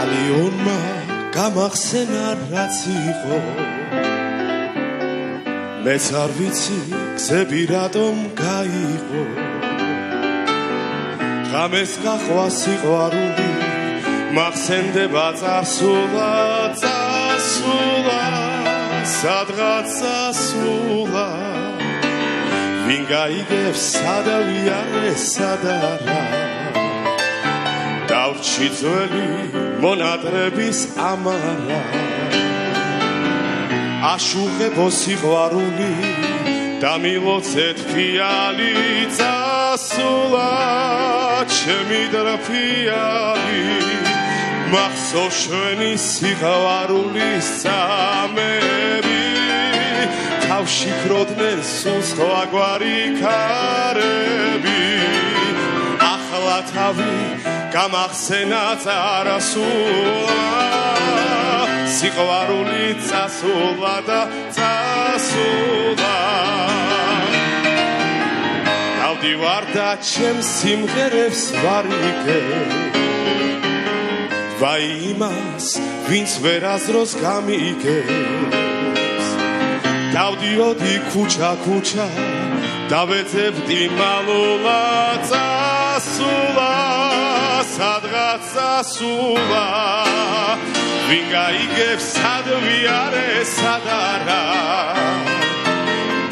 ალიონმა გამახსენა რაც იყო მეც არ ვიცი გზები რატომ გაიყო ღამეს გაყვა სიყვარული მახსენდება წასულა სადღაც წასულა ვინ გაიგებს სადა ვიარე სადა რა დავრჩი ძველი მონატრების ამარა აშუღებო სიყვარული დამილოცეთ ფიალი წასულა ჩემი დრაფიალი მახსოვს ჩვენი სიყვარულის წამები თავში ქროდნენ სულ სხვაგვარი ქარები ახლა თავი გამახსენა წარასულა სიყვარული წასულა და წასულა დავდივარ და ჩემს სიმღერებს ვარიგებ ვაი იმას ვინც ვერაზროს გამიგებს დავდიოდი ქუჩა დავეძებდი მალულა წასულა სადღაც წასულა ვინ გაიგებს სად ვიარე სად არა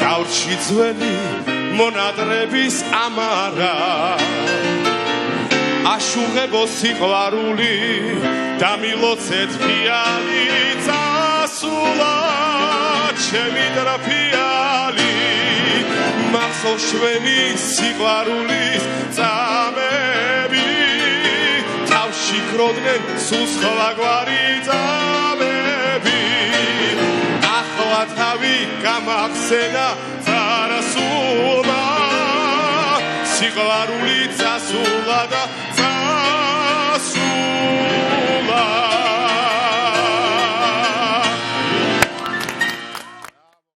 დავრჩი ძველი მონატრების ამარა აშუღებო სიყვარული დამილოცეთ ფიალი წასულა ჩემი დრაფიალი მახსოვს ჩვენი სიყვარულის წამები თავში ქროდნენ სულ სხვაგვარი წამები ახლა თავი გამახსენა წარასულმა სიყვარული